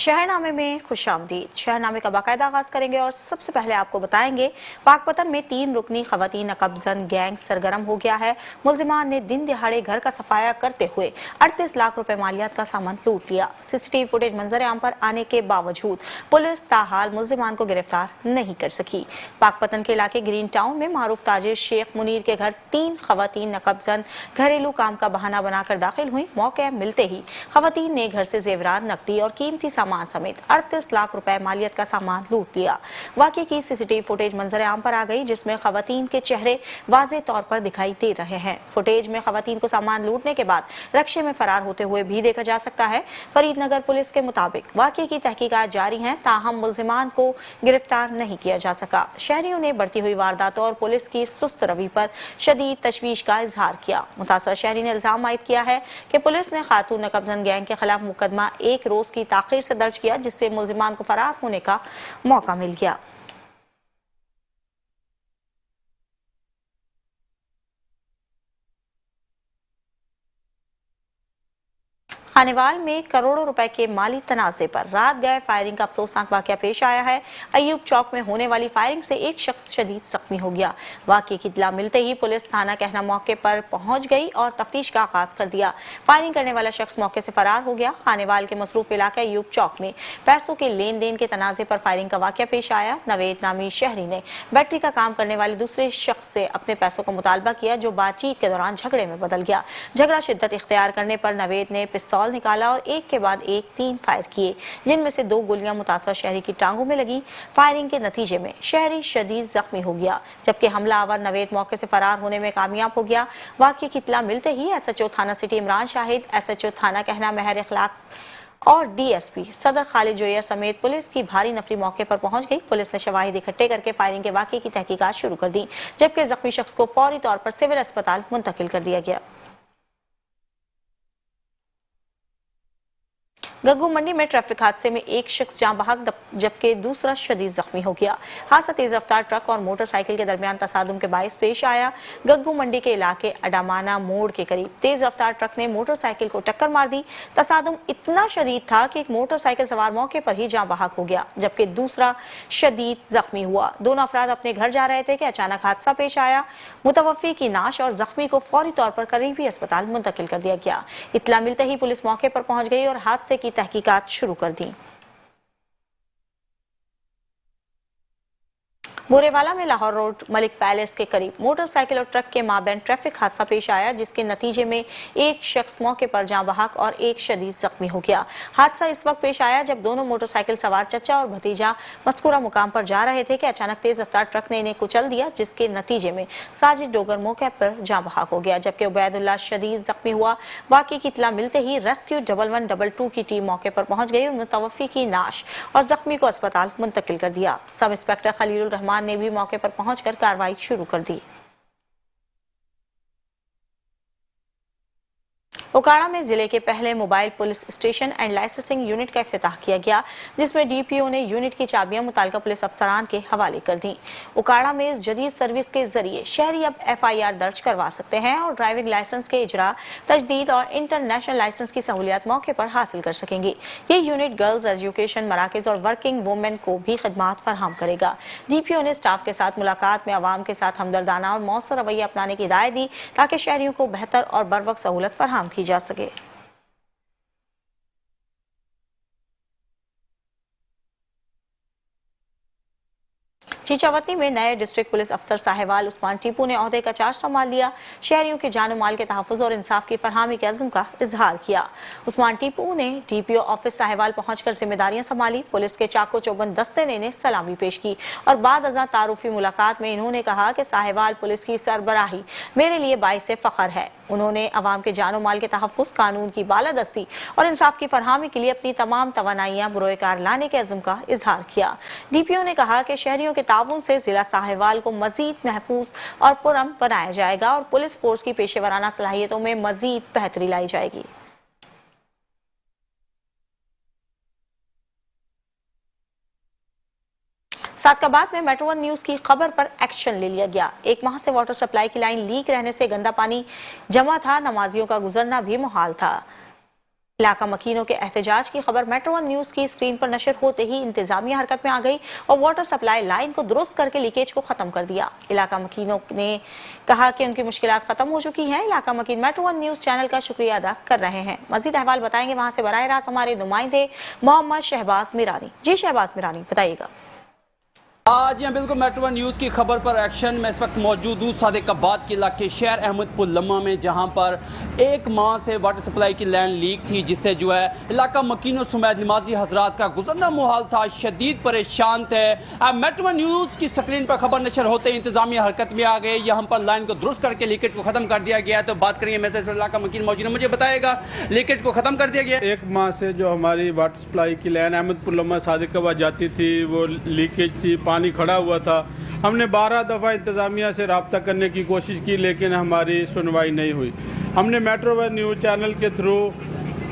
शहरनामे में खुशामदीद। शहरनामे का बाकायदा आगाज करेंगे और सबसे पहले आपको बताएंगे पाकपतन में 3 रुकनी खवातीन नकबजन गैंग सरगर्म हो गया है। मुलजिमान ने दिन दिहाड़े घर का सफाया करते हुए 38 लाख रुपए मालियात का सामान लूट लिया। सीसीटीवी फुटेज मंजर आम पर आने के बावजूद पुलिस ताहाल मुलजिमान को गिरफ्तार नहीं कर सकी। पाकपतन के इलाके ग्रीन टाउन में मारूफ ताजिर शेख मुनीर के घर 3 खवातीन नकबजन घरेलू काम का बहाना बनाकर दाखिल हुई। मौके मिलते ही खवातीन ने घर से जेवरात, नकदी और कीमती सामान समेत 38 लाख रुपए मालियत का सामान लूट लिया। वाकये की सीसीटीवी फुटेज मंजर आम पर आ गई, जिसमें खवातीन के चेहरे वाज़े तौर पर दिखाई दे रहे हैं। फुटेज में खवातीन को सामान लूटने के बाद रक्शे में फरार होते हुए भी देखा जा सकता है। फरीदनगर पुलिस के मुताबिक वाकये की तहकीकात जारी हैं, ताहम मुलजिमान को गिरफ्तार नहीं किया जा सका। शहरियों ने बढ़ती हुई वारदातों और पुलिस की सुस्त रवि पर शदीद तशवीश का इजहार किया। मुतासरा शहरी ने इल्जाम आयद किया है कि पुलिस ने खातून नकबजन गैंग के खिलाफ मुकदमा 1 रोज की ताखीर से दर्ज किया, जिससे मुलजिमान को फरार होने का मौका मिल गया। खानेवाल में करोड़ों रुपए के माली तनाजे पर रात गए फायरिंग का अफसोसनाक वाकया पेश आया है। अयूब चौक में होने वाली फायरिंग से एक शख्स शदीद जख्मी हो गया। वाकये की इत्तला मिलते ही पुलिस थाना कहना मौके पर पहुंच गई और तफ्तीश का आगाज कर दिया। फायरिंग करने वाला शख्स मौके से फरार हो गया। खानेवाल के मसरूफ इलाके अयूब चौक में पैसों के लेन देन के तनाजे पर फायरिंग का वाकया पेश आया। नवेद नामी शहरी ने बैटरी का काम करने वाले दूसरे शख्स से अपने पैसों का मुतालबा किया, जो बातचीत के दौरान झगड़े में बदल गया। झगड़ा शिद्दत इख्तियार करने पर नवेद ने पिस्तौल निकाला और एक के बाद एक 3 फायर किए, जिनमें से 2 गोलियां मुतासरा शहरी की टांगों में लगी। फायरिंग के नतीजे में शहरी शदीद जख्मी हो गया, जबकि हमलावर नवेद मौके से फरार होने में कामयाब हो गया। वाकये की इत्तला मिलते ही एसएचओ थाना सिटी इमरान शाहिद, एसएचओ थाना कहना महर इखलाक और डीएसपी सदर खालिद जोया समेत पुलिस की भारी नफरी मौके पर पहुंच गई। पुलिस ने शवाहिद इकट्ठे करके फायरिंग के वाकये की तहकीकात शुरू कर दी, जबकि जख्मी शख्स को फौरी तौर पर सिविल अस्पताल मुंतकिल कर दिया गया। गग्गू मंडी में ट्रैफिक हादसे में एक शख्स जान बहक जबकि दूसरा शदीद जख्मी हो गया। हादसा तेज रफ्तार ट्रक और मोटरसाइकिल के दरमियान तसादुम के बायस पेश आया। गग्गू मंडी के इलाके अडामाना मोड़ के करीब तेज रफ्तार ट्रक ने मोटरसाइकिल को टक्कर मार दी। तसादुम इतना शदीद था कि एक मोटरसाइकिल सवार मौके पर ही जान बहक हो गया, जबकि दूसरा शदीद जख्मी हुआ। दोनों अफराद अपने घर जा रहे थे कि अचानक हादसा पेश आया। मुतवफ़ी की नाश और जख्मी को फौरी तौर पर करीबी अस्पताल मुंतकिल कर दिया गया। इत्तला मिलते ही पुलिस मौके पर पहुंच गई और हादसे की तहकीकात शुरू कर दी। बोरेवाला में लाहौर रोड मलिक पैलेस के करीब मोटरसाइकिल और ट्रक के माबैन ट्रैफिक हादसा पेश आया, जिसके नतीजे में एक शख्स मौके पर जान बहक और एक शदीद जख्मी हो गया। हादसा इस वक्त पेश आया जब दोनों मोटरसाइकिल सवार चचा और भतीजा मस्कुरा मुकाम पर जा रहे थे कि अचानक तेज रफ्तार ट्रक ने इन्हें कुचल दिया, जिसके नतीजे में साजिद डोगर मौके पर जान बहक हो गया, जबकि उबैदुल्लाह शदीद जख्मी हुआ। वाकये की इत्तला मिलते ही रेस्क्यू 1122 की टीम मौके पर पहुंच गई और मुतवफ़ी की नाश और जख्मी को अस्पताल मुंतकिल कर दिया। सब इंस्पेक्टर खलीलुर रहमान ने भी मौके पर पहुंचकर कार्रवाई शुरू कर दी। उकाड़ा में जिले के पहले mobile police station and licensing unit का इफ्तिताह किया गया, जिसमें डीपीओ ने यूनिट की चाबियां मुताल्लिका पुलिस अफसरान के हवाले कर दी। उकाड़ा में इस जदीद सर्विस के जरिए शहरी अब एफआईआर दर्ज करवा सकते हैं और ड्राइविंग लाइसेंस के इजरा, तजदीद और इंटरनेशनल लाइसेंस की सहूलियत मौके पर हासिल कर सकेंगे। ये यूनिट गर्ल्स एजुकेशन मराकज और वर्किंग वुमेन को भी खिदमात फराहम करेगा। डीपीओ ने स्टाफ के साथ मुलाकात में आवाम के साथ हमदर्दाना और मौसर रवैया अपनाने की हिदायत दी, ताकि शहरियों को बेहतर और बरवक्त सहूलत फराहम की जा सके। चीचावती में नए डिस्ट्रिक्ट पुलिस अफसर साहिवाल उस्मान टीपू ने ओहदे का चार्ज संभाल लिया। शहरियों के जान माल के तहफ़्फ़ुज़ और इंसाफ की फरहमी के अज़्म का इजहार किया। उस्मान टीपू ने डीपीओ ऑफिस साहिवाल पहुंचकर जिम्मेदारियां संभाली। पुलिस के चाको चौबंद दस्ते ने इन्हें सलामी पेश की और बाद अज़ां तारुफी मुलाकात में इन्होंने कहा कि साहिवाल पुलिस की सरबराही मेरे लिए बाइस फ़ख्र है। उन्होंने अवाम के जान माल के तहफ़्फ़ुज़, कानून की बालादस्ती और इंसाफ की फरहमी के लिए अपनी तमाम तवानाइयां बुरोकार लाने के अज़्म का इजहार किया। डीपीओ ने कहा कि शहरियों के ताउन से जिला साहिवाल को मजीद महफूज और पुरअमन बनाया जाएगा और पुलिस फोर्स की पेशेवराना सलाहियतों में मजीद बेहतरी लाई जाएगी। सादकाबाद में मेट्रो वन न्यूज की खबर पर एक्शन ले लिया गया। 1 माह से वाटर सप्लाई की लाइन लीक रहने से गंदा पानी जमा था, नमाजियों का गुजरना भी मुहाल था। इलाका मकीनों के एहतजाज की खबर मेट्रो वन न्यूज की स्क्रीन पर नशर होते ही इंतजामिया हरकत में आ गई और वाटर सप्लाई लाइन को दुरुस्त करके लीकेज को खत्म कर दिया। इलाका मकीनों ने कहा कि उनकी मुश्किलात खत्म हो चुकी हैं। इलाका मकीन मेट्रो वन न्यूज चैनल का शुक्रिया अदा कर रहे हैं। मजीद अहवाल बताएंगे वहां से बराह रास्त हमारे नुमाइंदे मोहम्मद शहबाज मिरानी। जी शहबाज मिरानी, बताइएगा। आज यहाँ बिल्कुल मेट्रो वन न्यूज़ की खबर पर एक्शन में इस वक्त मौजूद हूँ सादिकाबाद के इलाके शहर अहमदपुर लम्मा में, जहाँ पर एक माह से वाटर सप्लाई की लाइन लीक थी, जिससे जो है इलाका मकीनों सुमैद नमाजी हजरात का गुजरना मुहाल था, शदीद परेशान थे। मेट्रो वन न्यूज़ की स्क्रीन पर खबर नशर होते ही इंतजामिया हरकत में आ गए। यहाँ पर लाइन को दुरुस्त करके लीकेज को ख़त्म कर दिया गया है। तो बात करेंगे मैसेज इलाका मकीन मौजूद है, मुझे बताएगा लीकेज को ख़त्म कर दिया गया। एक माह से जो हमारी वाटर सप्लाई की लाइन अहमदपुर लम्मा सादिकाबाद जाती थी वो लीकेज थी, पानी खड़ा हुआ था। हमने 12 दफ़ा इंतज़ामिया से रब्ता करने की कोशिश की लेकिन हमारी सुनवाई नहीं हुई। हमने मेट्रो वन न्यूज़ चैनल के थ्रू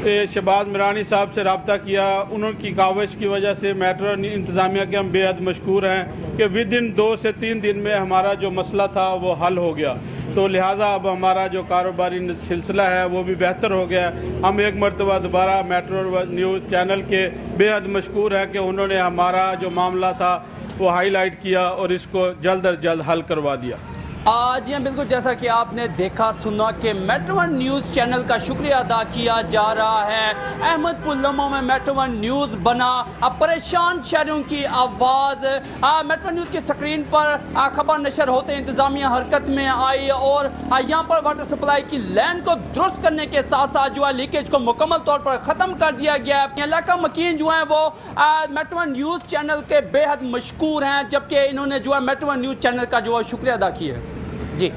शहबाज मिरानी साहब से रब्ता किया। उनकी काविश की वजह से मेट्रो इंतज़ामिया के हम बेहद मशकूर हैं कि विद इन 2 से 3 दिन में हमारा जो मसला था वो हल हो गया। तो लिहाजा अब हमारा जो कारोबारी सिलसिला है वो भी बेहतर हो गया। हम एक मरतबा दोबारा मेट्रो न्यूज़ चैनल के बेहद मशकूर हैं कि उन्होंने हमारा जो मामला था वो हाईलाइट किया और इसको जल्द अज जल्द हल करवा दिया। आज यहाँ बिल्कुल जैसा कि आपने देखा सुना कि मेट्रो वन न्यूज़ चैनल का शुक्रिया अदा किया जा रहा है। अहमदपुर लम्मा में मेट्रो वन न्यूज़ बना, अब परेशान शहरों की आवाज़। मेट्रो वन न्यूज़ की स्क्रीन पर खबर नशर होते इंतजामिया हरकत में आई और यहाँ पर वाटर सप्लाई की लाइन को दुरुस्त करने के साथ साथ जो है लीकेज को मुकम्मल तौर पर ख़त्म कर दिया गया है। इलाका मकीन जो है वो मेट्रो वन न्यूज़ चैनल के बेहद मशकूर हैं, जबकि इन्होंने जो है मेट्रो वन न्यूज़ चैनल का जो है शुक्रिया अदा किया है। जी।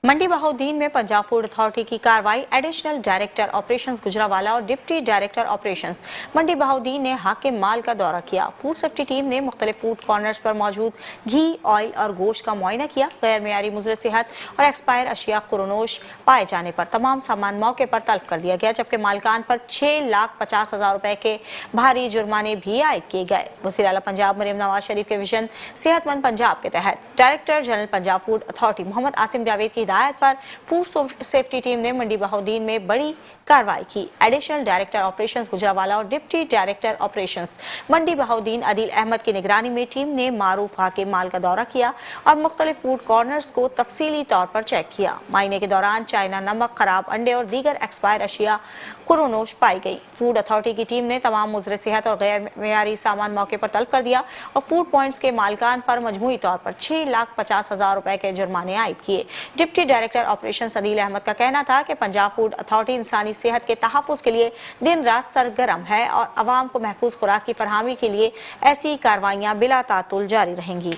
मंडी बहाउद्दीन में पंजाब फूड अथॉरिटी की कार्रवाई। एडिशनल डायरेक्टर ऑपरेशंस गुजरावाला और डिप्टी डायरेक्टर ऑपरेशंस मंडी बहाउद्दीन ने हाकिम माल का दौरा किया। फूड सेफ्टी टीम ने मुख्तलिफ फूड कॉर्नर्स पर मौजूद घी, ऑयल और गोश्त का मुआयना किया। गैर मेयारी मुज़र सेहत और एक्सपायर अशिया खुरनोश पाए जाने पर तमाम सामान मौके पर तल्फ कर दिया गया, जबकि मालकान पर 6,50,000 रुपए के भारी जुर्माने भी आयद किए गए। वज़ीर आला पंजाब मरीम नवाज शरीफ के विजन सेहतमंद पंजाब के तहत director general Punjab food authority Mohammad Asim Javed की हिदायत पर फूड सेफ्टी टीम ने मंडी बहाउद्दीन में बड़ी कार्रवाई की। एडिशनल डायरेक्टर ऑपरेशंस गुजरावाला और डिप्टी डायरेक्टर ऑपरेशंस मंडी बहाउद्दीन अदील अहमद की निगरानी में टीम ने मारूफ हाकिम माल का दौरा किया और मुख्तलिफ फूड कॉर्नर्स को तफसीली तौर पर चेक किया। मायने के दौरान चाइना नमक, खराब अंडे और दीगर एक्सपायर अशिया खुरनोश पाई गई। फूड अथॉरिटी की टीम ने तमाम मुज़र सेहत और गैर मेयारी सामान मौके पर तल्फ कर दिया और फूड पॉइंट्स के मालकान पर मजमूई तौर पर 6,50,000 रुपए के जुर्माने आयद किए। Deputy director operation Adeel Ahmed का कहना था कि पंजाब फूड अथॉरिटी इंसानी सेहत के तहफ़्फ़ुज़ के लिए दिन रात सरगर्म है और अवाम को महफूज खुराक की फरहमी के लिए ऐसी कार्रवाइयाँ बिला तातुल जारी रहेंगी।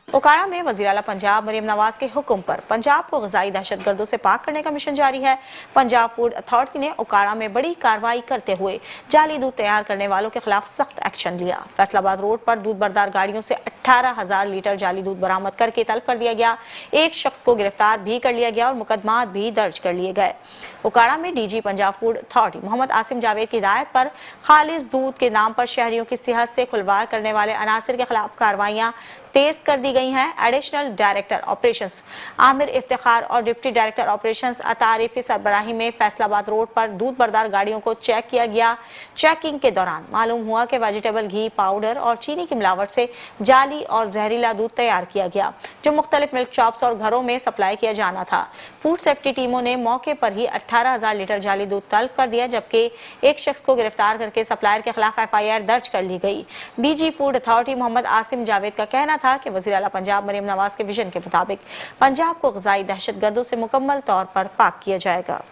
ओकाड़ा में वज़ीर आला पंजाब मरीम नवाज के हुक्म पर पंजाब को ग़ज़ाई दहशतगर्दों से पाक करने का मिशन जारी है। पंजाब फूड अथॉरिटी ने ओकाड़ा में बड़ी कार्रवाई करते हुए जाली दूध तैयार करने वालों के खिलाफ सख्त एक्शन लिया। फैसलाबाद रोड पर दूध बरदार गाड़ियों से 18,000 लीटर जाली दूध बरामद करके तल्फ कर दिया गया। एक शख्स को गिरफ्तार भी कर लिया गया और मुकदमात भी दर्ज कर लिए गए। ओकाड़ा में DG Punjab food authority Mohammad Asim Javed की हिदायत पर खालिस दूध के नाम पर शहरियों की सेहत से खुलवार करने वाले अनासिर के खिलाफ कार्रवाइयाँ तेज कर दी गई हैं। Additional director operations Aamir Iftikhar और डिप्टी डायरेक्टर ऑपरेशंस अतारिफ की सरबराही में फैसलाबाद रोड पर दूध बरदार गाड़ियों को चेक किया गया। चेकिंग के दौरान मालूम हुआ कि वेजिटेबल घी पाउडर और चीनी की मिलावट से जाली और जहरीला दूध तैयार किया गया, जो मुख्तलिफ मिल्क शॉप्स और घरों में सप्लाई किया जाना था। फूड सेफ्टी टीमों ने मौके पर ही 18,000 लीटर जाली दूध तल्फ कर दिया, जबकि एक शख्स को गिरफ्तार करके सप्लायर के खिलाफ FIR दर्ज कर ली गई। DG food authority Mohammad Asim Javed का कहना था कि वज़ीर आला पंजाब मरीम नवाज के विजन के मुताबिक पंजाब को ग़ज़ाई दहशतगर्दों से मुकम्मल तौर पर पाक किया जाएगा।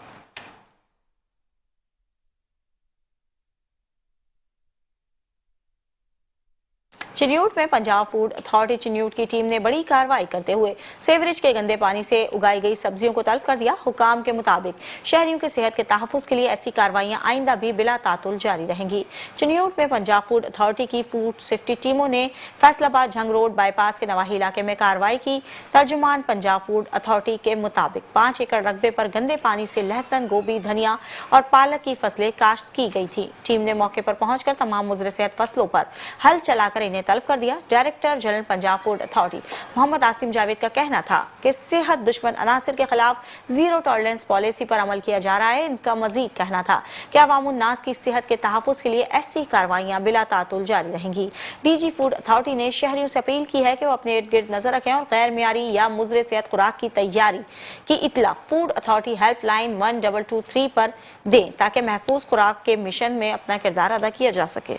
चिन्यूट में पंजाब फूड अथॉरिटी चिन्यूट की टीम ने बड़ी कार्रवाई करते हुए सेवरेज के गंदे पानी से उगाई गई सब्जियों को तल्फ कर दिया। हुकाम के मुताबिक शहरियों की सेहत के तहफ़्फ़ुज़ के लिए ऐसी कार्रवाइयाँ आइंदा भी बिला तातुल जारी रहेंगी। चिन्यूट में पंजाब फूड अथॉरिटी की फूड सेफ्टी टीमों ने फैसलाबाद झंग रोड बाईपास के नवाही इलाके में कार्रवाई की। तर्जुमान पंजाब फूड अथॉरिटी के मुताबिक 5 एकड़ रकबे पर गंदे पानी से लहसुन, गोभी, धनिया और पालक की फसलें काश्त की गई थी। टीम ने मौके पर पहुंचकर तमाम मुज़र सेहत फसलों पर हल चलाकर इन्हें तलब कर दिया। Director general Punjab food authority Mohammad Asim Javed का कहना था कि सेहत दुश्मन अनासिर के खिलाफ जीरो टॉलरेंस पॉलिसी पर अमल किया जा रहा है। इनका मजीद कहना था कि अवामुन्नास की सेहत के तहफ़्फ़ुज़ के लिए ऐसी कार्रवाइयाँ बिला तातुल जारी रहेंगी। डीजी फूड अथॉरिटी ने शहरियों से अपील की है कि वो अपने इर्द गिर्द नजर रखें और गैर मियारी या मुज़र सेहत खुराक की तैयारी की इत्तला फूड अथॉरिटी हेल्पलाइन 1223 पर दें ताकि महफूज खुराक के मिशन में अपना किरदार अदा किया जा सके।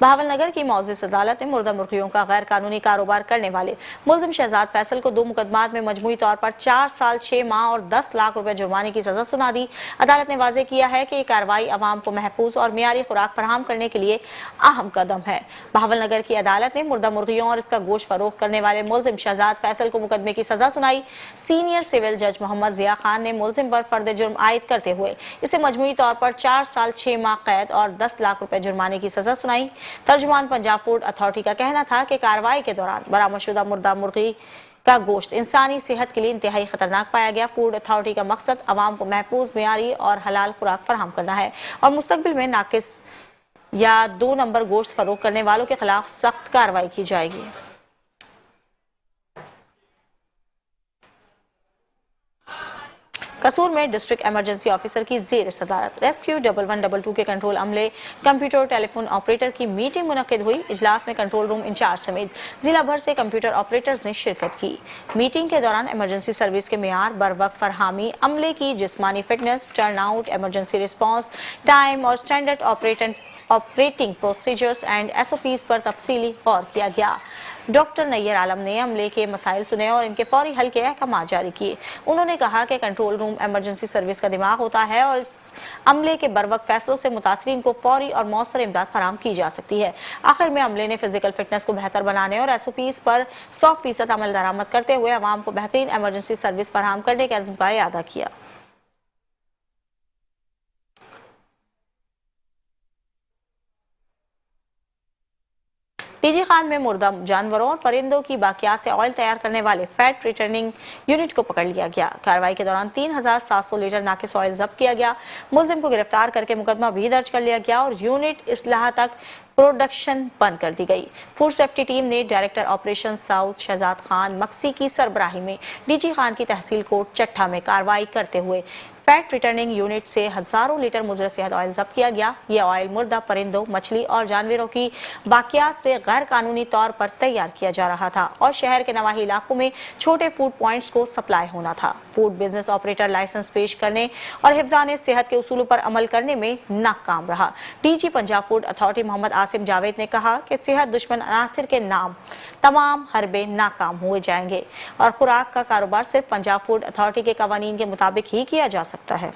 बहावलनगर की मौजिज़ अदालत ने मुर्दा मुर्गियों का गैर कानूनी कारोबार करने वाले मुल्जिम शहजाद फैसल को 2 मुकदमात में मजमूई तौर पर 4 साल 6 माह और 10 लाख रुपए जुर्माने की सजा सुना दी। अदालत ने वाज़ेह किया है कि ये कार्रवाई अवाम को महफूज और मियारी खुराक फराहम करने के लिए अहम कदम है। बहावलनगर की अदालत ने मुर्दा मुर्गियों और इसका गोश्त फरोख्त करने वाले मुल्जिम शहजाद फैसल को मुकदमे की सजा सुनाई। सीनियर सिविल जज मोहम्मद जिया खान ने मुल्जिम पर फर्द जुर्म आयद करते हुए इसे मजमूई तौर पर 4 साल 6 माह कैद और 10 लाख रुपए जुर्माने की सजा सुनाई। तर्जुमान पंजाब फूड अथॉरिटी का कहना था कि कार्रवाई के दौरान बरामदशुदा मुर्दा मुर्गी का गोश्त इंसानी सेहत के लिए इंतहाई खतरनाक पाया गया। फूड अथॉरिटी का मकसद अवाम को महफूज, मियारी और हलाल खुराक फराहम करना है और मुस्तकबिल में नाकिस या 2 नंबर गोश्त फरोख्त करने वालों के खिलाफ सख्त कार्रवाई की जाएगी। कसूर में डिस्ट्रिक्ट इमरजेंसी ऑफिसर की जेर सदारत रेस्क्यू 1122 के कंट्रोल अमले, कंप्यूटर, टेलीफोन ऑपरेटर की मीटिंग मुनक्किद हुई। इजलास में कंट्रोल रूम इंचार्ज समेत जिला भर से कंप्यूटर ऑपरेटर्स ने शिरकत की। मीटिंग के दौरान इमरजेंसी सर्विस के मेयार, बरवक्त फरहामी, अमले की जिस्मानी fitness, turnout, emergency response time और standard operating procedures and SOPs पर तफसीली गौर किया गया। डॉक्टर नैयर आलम ने अमले के मसाइल सुने और इनके फौरी हल के अहकाम जारी किए। उन्होंने कहा कि कंट्रोल रूम इमरजेंसी सर्विस का दिमाग होता है और इस अमले के बरवक्त फैसलों से मुतासरीन को फौरी और मौसर इमदाद फराहम की जा सकती है। आखिर में अमले ने फिजिकल फिटनेस को बेहतर बनाने और SOPs पर 100% अमल दरामद करते हुए अवाम को बेहतरीन इमरजेंसी सर्विस फराहम करने का अज़्म का इरादा किया। डीजी खान में मुर्दा जानवरों और परिंदों की बाकियात से ऑयल तैयार करने वाले फैट रिटर्निंग यूनिट को पकड़ लिया गया। कार्रवाई के दौरान 3700 लीटर नाकिस ऑयल जब्त किया गया। मुलजिम को गिरफ्तार करके मुकदमा भी दर्ज कर लिया गया और यूनिट इस्लाह तक प्रोडक्शन बंद कर दी गई। फूड सेफ्टी टीम ने director operation south Shahzad Khan Maksi की सरबराही में डीजी खान की तहसील कोट चट्ठा में कार्रवाई करते हुए फैट रिटर्निंग यूनिट से हजारों लीटर मुज़र सेहत ऑयल जब्त किया गया। ये ऑयल मुर्दा, परिंदों, मछली और जानवरों की बाकियात से गैर कानूनी तौर पर तैयार किया जा रहा था और शहर के नवाही इलाकों में छोटे फूड पॉइंट्स को सप्लाई होना था। फूड बिजनेस ऑपरेटर लाइसेंस पेश करने और हिफ्ज़ान सेहत के उसूलों पर अमल करने में नाकाम रहा। DG Punjab food authority Mohammad Asim Javed ने कहा कि सेहत दुश्मन अनासिर के नाम तमाम हरबे नाकाम हुए जाएंगे और खुराक का कारोबार सिर्फ पंजाब फूड अथॉरिटी के कवानीन के मुताबिक ही किया जा सकता है।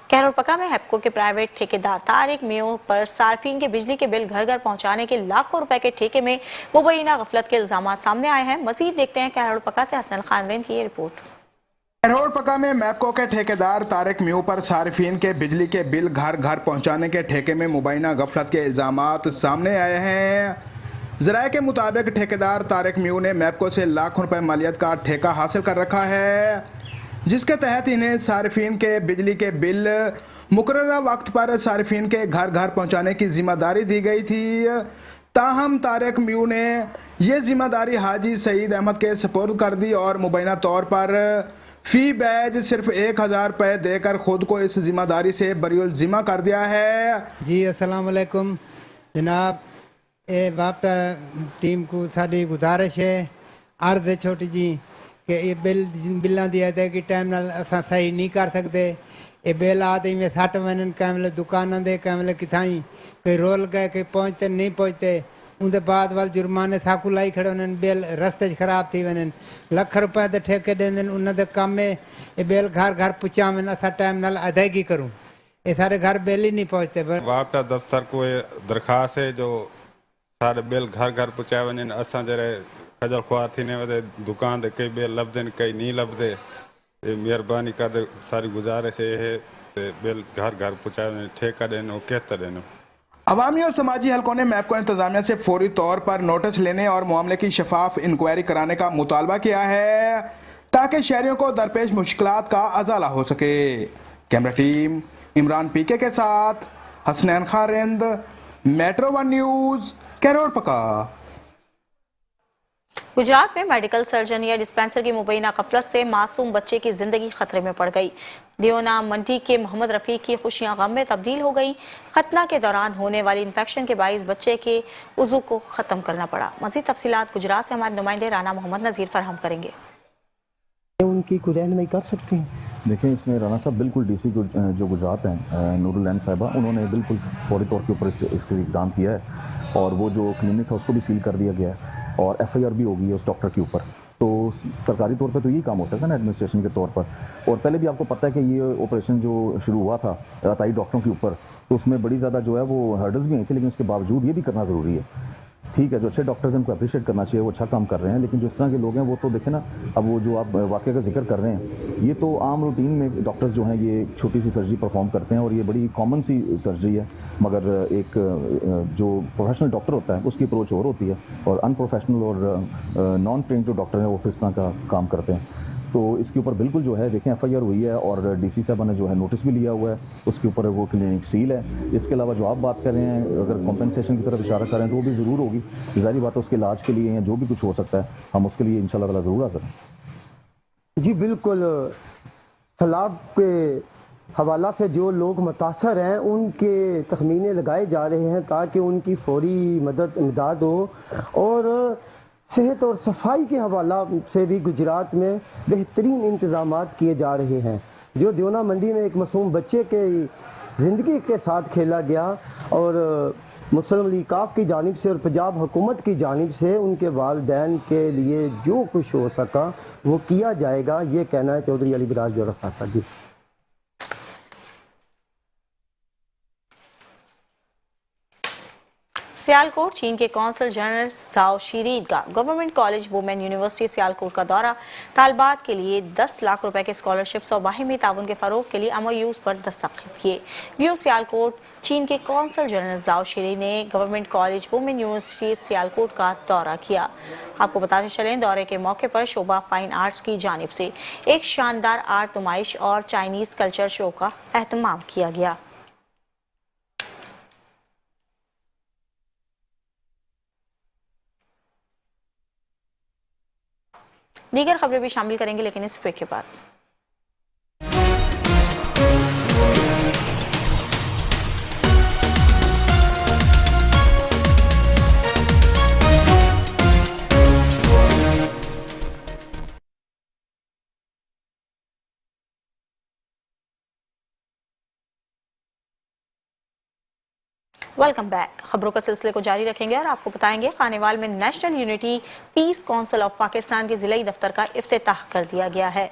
कहरोपका में हैप्को के प्राइवेट ठेकेदार तारिक मियो पर सार्फिन के बिजली के बिल घर घर पहुंचाने के लाखों रुपए के ठेके में मुबैना गफलत के इल्जाम सामने आए हैं। मजीद देखते हैं कहरोपका से हसन खानरेन की ये रिपोर्ट। कहरोपका में मैप्को के ठेकेदार तारिक मियो पर सार्फिन के बिजली के बिल घर घर पहुंचाने के ठेके में मुबैना गफलत के इल्जामात सामने आए हैं। ज़राए के मुताबिक ठेकेदार तारिक मियो ने मैप्को से लाखों रुपए मालियत का ठेका हासिल कर रखा है, जिसके तहत इन्हें सार्फिन के बिजली के बिल मुकर्ररा वक्त पर सार्फिन के घर घर पहुंचाने की जिम्मेदारी दी गई थी। ताहम तारिक मियो ने यह जिम्मेदारी हाजी सईद अहमद के सपुर्द कर दी और मुबैना तौर पर फी बैज सिर्फ 1000 रुपये देकर खुद को इस जिम्मेदारी से बरीउल जिम्मा कर दिया है। जी अस्सलाम वालेकुम जनाब, ये बापटा टीम को साड़ी गुजारिश है, अर्ज है छोटी जी कि ये बिल्लां दी अदायगी टाइम नाल असां सही नहीं कर सकते। ये बिल आदि में 60 वञनि कैमल दुकान दे कैमल किथाई कोई रोल गए कोई पहुँचते नहीं पहुँचते, उनके बाद वाल जुर्माने साकू लाई खड़े उन्हनि बिल रस्ते ख़राब थी वञनि, लख रुपए ते ठेके ॾींदनि उन कम में ये बिल घर घर पहुँचावन असां टाइम नाल अदायगी करूँ, ये सारे घर बिल ही नहीं पहुँचते। वापटा दफ्तर को दरख्वास्त है जो सारे बिल घर घर पहुँचाए वञनि, असां जरे खजल ख्वार थीने वधे दुकान ते कई बिल लभदे कई नहीं लभदे, ये मेहरबानी कर सारी गुजारिश है बिल घर घर पहुँचाए वञनि, ठेका ॾियनि केतिरा ॾियनि। अवामी और समाजी हलकों ने मैपको इंतजामिया से फौरी तौर पर नोटिस लेने और मामले की शफाफ इंक्वायरी कराने का मुतालबा किया है ताकि शहरियों को दरपेश मुश्किलात का अजाला हो सके। कैमरा टीम इमरान पीके के साथ हसनैन खारिंद, मेट्रो वन न्यूज़, कैरोल पका। गुजरात में मेडिकल सर्जन या डिस्पेंसर की मुबैना गफलत से मासूम बच्चे की जिंदगी खतरे में पड़ गई। दियोना मंडी के मोहम्मद रफीक की खुशियां गम में तब्दील हो गई। खतना के दौरान होने वाली इन्फेक्शन के बाइस बच्चे के उज़ू को ख़त्म करना पड़ा। मज़ीद तफसीलात गुजरात से हमारे नुमाइंदे राना मोहम्मद नज़ीर फराहम करेंगे। उनकी कोई रहनुमाई कर सकती हैं? देखें, इसमें राना साहब बिल्कुल डीसी जो गुजरात हैं नूरुल लैन साहिबा, उन्होंने बिल्कुल फौरी तौर के ऊपर इसका इक़दाम किया है और वो जो क्लिनिक था उसको भी सील कर दिया गया है और एफआईआर भी हो गई है उस डॉक्टर के ऊपर। तो सरकारी तौर पे तो यही काम हो सकता है ना एडमिनिस्ट्रेशन के तौर पर। और पहले भी आपको पता है कि ये ऑपरेशन जो शुरू हुआ था राताई डॉक्टरों के ऊपर, तो उसमें बड़ी ज़्यादा जो है वो हर्डल्स भी आई थी, लेकिन उसके बावजूद ये भी करना ज़रूरी है। ठीक है, जो अच्छे डॉक्टर्स हैं उनको अप्रिशिएट करना चाहिए, वो अच्छा काम कर रहे हैं, लेकिन जो इस तरह के लोग हैं वो तो देखें ना, अब वो जो आप वाक़े का जिक्र कर रहे हैं, ये तो आम रूटीन में डॉक्टर्स जो हैं ये छोटी सी सर्जरी परफॉर्म करते हैं और ये बड़ी कॉमन सी सर्जरी है, मगर एक जो प्रोफेशनल डॉक्टर होता है उसकी अप्रोच और होती है और अनप्रोफेशनल और नॉन ट्रेंड जो डॉक्टर हैं वो फिर इस तरह का काम करते हैं। तो इसके ऊपर बिल्कुल जो है देखें एफआईआर हुई है और डीसी साहब ने जो है नोटिस भी लिया हुआ है, उसके ऊपर वो क्लिनिक सील है। इसके अलावा जो आप बात कर रहे हैं, अगर कॉम्पेंसेशन की तरफ इशारा कर रहे हैं तो वो भी ज़रूर होगी, ज़ाहिर बात है उसके इलाज के लिए या जो भी कुछ हो सकता है हम उसके लिए इंशाल्लाह ताला ज़रूर हाज़िर हैं। जी बिल्कुल, सैलाब के हवाला से जो लोग मुतासर हैं उनके तखमीने लगाए जा रहे हैं ताकि उनकी फौरी मदद इमदाद हो। और सेहत और सफाई के हवाला से भी गुजरात में बेहतरीन इंतजामात किए जा रहे हैं। जो दियोना मंडी में एक मासूम बच्चे के ज़िंदगी के साथ खेला गया और मुस्लिम लीग काफ की जानिब से और पंजाब हुकूमत की जानिब से उनके वालिदैन के लिए जो कुछ हो सका वो किया जाएगा, ये कहना है चौधरी अली बिराज जोरा साहब का। जी सियालकोट चीन के कौंसल जनरल जाओ शीरीन का government college women university Sialkot का दौरा, तालबात के लिए 10 लाख रुपए के स्कॉलरशिप्स और बाहिमी ताउन के फरोग के लिए MOUs पर दस्तखत किए। व्यू सियालकोट चीन के कौंसल जनरल जाओ शीरीन ने government college women university Sialkot का दौरा किया। आपको बताते चलें, दौरे के मौके पर शोभा फाइन आर्ट्स की जानिब से एक शानदार आर्ट नुमाइश और चाइनीज कल्चर शो का एहतमाम किया गया। दीगर खबरें भी शामिल करेंगे, लेकिन इस ब्रेक के बाद। Welcome back. खबरों का सिलसिले को जारी रखेंगे और आपको बताएंगे खानेवाल में national unity piece council of Pakistan के जिलाई दफ्तर का इफ्तिताह कर दिया गया है।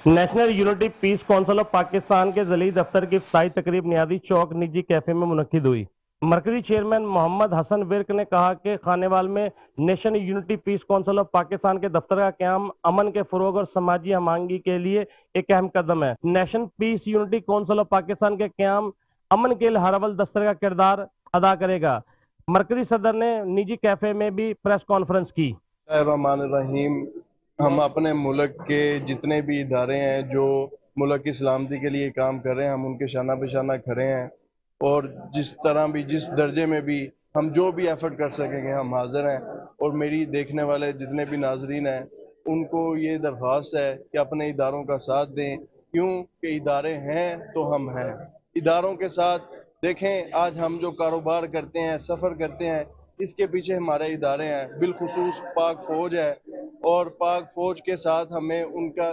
National unity piece council of Pakistan के जिलाई दफ्तर की इफ्ताही तकरीब नियादी चौक निजी कैफे में मुनक्किद हुई। मरकजी चेयरमैन मोहम्मद हसन विर्क ने कहा कि खानेवाल में national unity piece council of Pakistan के दफ्तर का क़याम अमन के फरोग और समाजी हमांगी के लिए एक अहम कदम है। National piece unity council of Pakistan के क़याम अमन के लिए हर अवल दस्तर का किरदार अदा करेगा। मरकजी सदर ने निजी कैफे में भी प्रेस कॉन्फ्रेंस की। रहीम, हम अपने मुल्क के जितने भी इदारे हैं जो मुल्क की सलामती के लिए काम कर रहे हैं, हम उनके शाना बेशाना खड़े हैं और जिस तरह भी जिस दर्जे में भी हम जो भी एफर्ट कर सकेंगे हम हाजिर हैं। और मेरी देखने वाले जितने भी नाजरीन हैं उनको ये दरख्वास्त है कि अपने इदारों का साथ दें, क्योंकि इदारे हैं तो हम हैं। इदारों के साथ देखें, आज हम जो कारोबार करते हैं, सफ़र करते हैं, इसके पीछे हमारे इदारे हैं, बिलखुसूस पाक फ़ौज है और पाक फ़ौज के साथ हमें उनका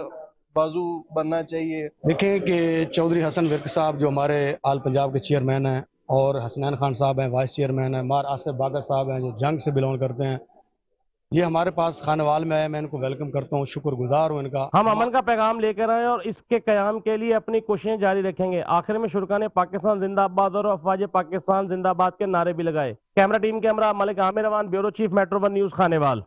बाजू बनना चाहिए। देखें कि चौधरी हसन विर्क साहब जो हमारे आल पंजाब के चेयरमैन हैं और हसनैन खान साहब हैं वाइस चेयरमैन हैं, मार आसिफ बागर साहब हैं जो जंग से बिलोंग करते हैं, ये हमारे पास खानेवाल में आए, मैं इनको वेलकम करता हूँ, शुक्रगुजार हूँ इनका। हम अमन का पैगाम लेकर आए और इसके क़याम के लिए अपनी कोशिशें जारी रखेंगे। आखिर में शुरका ने पाकिस्तान जिंदाबाद और अफवाज पाकिस्तान जिंदाबाद के नारे भी लगाए। कैमरा टीम के हमरा मलिक आमिर रवान, bureau chief, metro one news, Khanewal.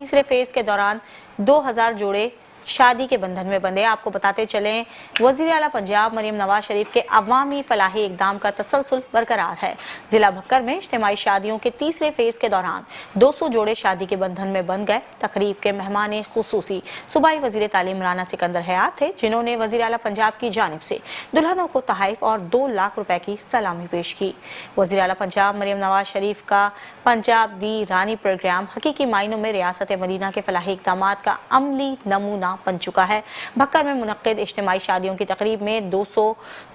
तीसरे फेज के दौरान 2000 जोड़े शादी के बंधन में बंधे। आपको बताते चलें, वजीर आला पंजाब मरीम नवाज शरीफ के अवामी फलाही इकदाम का तसलसल बरकरार है। जिला भक्कर में इज्तिमाई शादियों के तीसरे फेज के दौरान 200 जोड़े शादी के बंधन में बंध गए। तकरीब के मेहमान खुसूसी सूबाई वजीर तालीम राना सिकंदर हयात थे, जिन्होंने वजीर आला पंजाब की जानिब से दुल्हनों को तोहफे और 2 लाख रुपए की सलामी पेश की। वजीर आला पंजाब मरीम नवाज शरीफ का पंजाब दी रानी प्रोग्राम हकीकी मायनों में रियासत मदीना के फलाही इकदाम का अमली नमूना बन चुका है। भक्कर में मुनक्किद इज्तिमाई शादियों की तकरीब में 200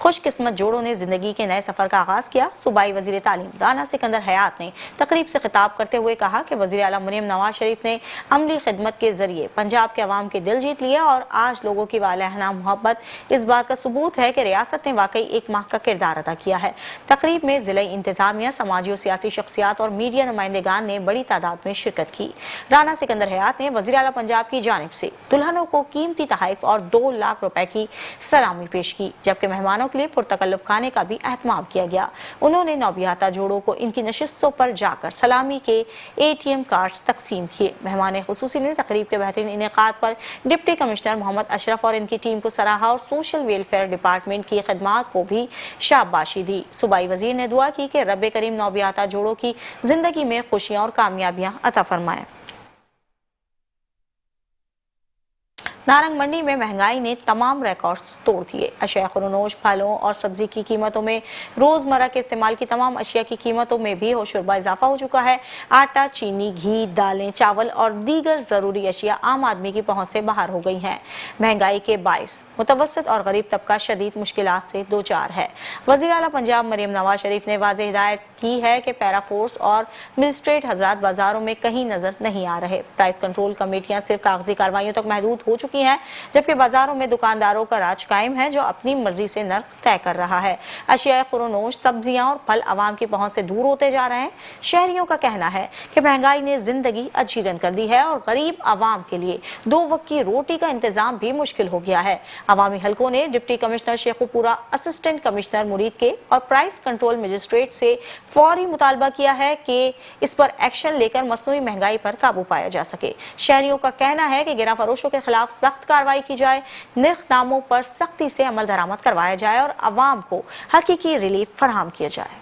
खुशकिस्मत जोड़ों ने जिंदगी के नए सफर का आगाज किया। सूबाई वजीर तालीम राना सिकंदर हयात ने तकरीब से खिताब करते हुए कहा कि वजीर आला मरीम नवाज शरीफ ने अमली खिदमत के जरिए पंजाब के अवाम के दिल जीत लिए और आज लोगों की वालहना मोहब्बत इस बात का सबूत है कि रियासत ने वाकई एक माह का किरदार अदा किया है। तकरीब में जिला इंतजामिया, समाजी और सियासी शख्सियात और मीडिया नुमाइंदगान ने बड़ी तादाद में शिरकत की। राना सिकंदर हयात ने वजीर आला पंजाब की जानिब से दुल्हनों को कीमती तोहफे और 2 लाख रुपए की सलामी पेश की, जबकि मेहमानों के लिए पुरतकल्लुफ खाने का भी एहतमाम किया गया। उन्होंने नौबियाता जोड़ों को इनकी नशिस्तों पर जाकर सलामी के ATM कार्ड्स तकसीम किए। मेहमान खुसूसी ने तकरीब के बेहतरीन इनेकाद पर डिप्टी कमिश्नर मोहम्मद अशरफ और इनकी टीम को सराहा और सोशल वेलफेयर डिपार्टमेंट की खदमात को भी शाबाशी दी। सूबाई वजीर ने दुआ की कि रब करीम नौबियाता जोड़ों की जिंदगी में खुशियां और कामयाबियां अता फरमाए। नारंग मंडी में महंगाई ने तमाम रिकॉर्ड्स तोड़ दिए। अशिया खुरनोश, फलों और सब्जी की कीमतों में रोजमर्रा के इस्तेमाल की तमाम अशिया की कीमतों में भी होशरुबा इजाफा हो चुका है। आटा, चीनी, घी, दालें, चावल और दीगर जरूरी अशिया आम आदमी की पहुंच से बाहर हो गई हैं। महंगाई के बाइस मुतवस्सित और गरीब तबका शदीद मुश्किलात से दो चार है। वज़ीर आला पंजाब मरीम नवाज शरीफ ने वाज़ेह हिदायत की है कि पैराफोर्स और मजिस्ट्रेट हजरात बाजारों में कहीं नजर नहीं आ रहे। प्राइस कंट्रोल कमेटियां सिर्फ कागजी कार्रवाइयों तक महदूद हो चुकी हैं, जबकि बाजारों में दुकानदारों का राज कायम है जो अपनी मर्जी से नर्क तय कर रहा है। अशिया खुरनोश, सब्जियां और फल आवाम की पहुंच से दूर होते जा रहे हैं। शहरियों का कहना है कि महंगाई ने जिंदगी अजीरन कर दी है और गरीब आवाम के लिए 2 वक्त की रोटी का इंतजाम भी मुश्किल हो गया है। अवामी हलकों ने deputy commissioner Sheikhupura, assistant commissioner मुरीद के और प्राइस कंट्रोल मजिस्ट्रेट से फौरी मुतालबा किया है कि इस पर एक्शन लेकर मसनूई महंगाई पर काबू पाया जा सके। शहरियों का कहना है कि गिरा फरोशों के खिलाफ सख्त कार्रवाई की जाए, निर्ख नामों पर सख्ती से अमल दरामद करवाया जाए और अवाम को हकीकी रिलीफ फराहम किया जाए।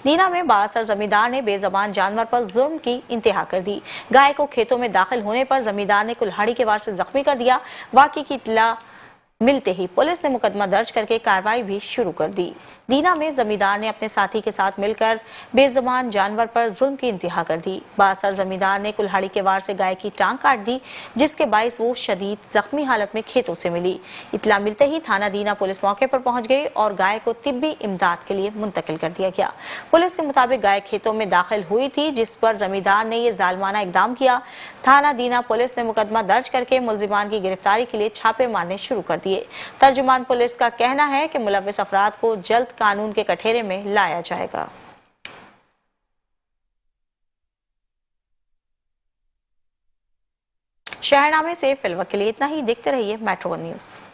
दीना में बाअसर जमींदार ने बेजबान जानवर पर जुल्म की इंतहा कर दी। गाय को खेतों में दाखिल होने पर जमींदार ने कुल्हाड़ी के वार से जख्मी कर दिया। वाकई की इत्तला मिलते ही पुलिस ने मुकदमा दर्ज करके कार्रवाई भी शुरू कर दी। दीना में जमींदार ने अपने साथी के साथ मिलकर बेज़बान जानवर पर जुल्म की इंतहा कर दी। बाअसर जमींदार ने कुल्हाड़ी के वार से गाय की टांग काट दी, जिसके बाइस वो शदीद जख्मी हालत में खेतों से मिली। इत्तला मिलते ही थाना दीना पुलिस मौके पर पहुंच गई और गाय को तिब्बी इमदाद के लिए मुंतकिल कर दिया गया। पुलिस के मुताबिक गाय खेतों में दाखिल हुई थी, जिस पर जमींदार ने ये जालमाना इकदाम किया। थाना दीना पुलिस ने मुकदमा दर्ज करके मुलजिमान की गिरफ्तारी के लिए छापे मारने शुरू कर दिए। तर्जुमान पुलिस का कहना है कि मुलव्विस अफराद को जल्द कानून के कठघरे में लाया जाएगा। शहरनामे से फिलहाल के लिए इतना ही। देखते रहिए मेट्रो वन न्यूज़।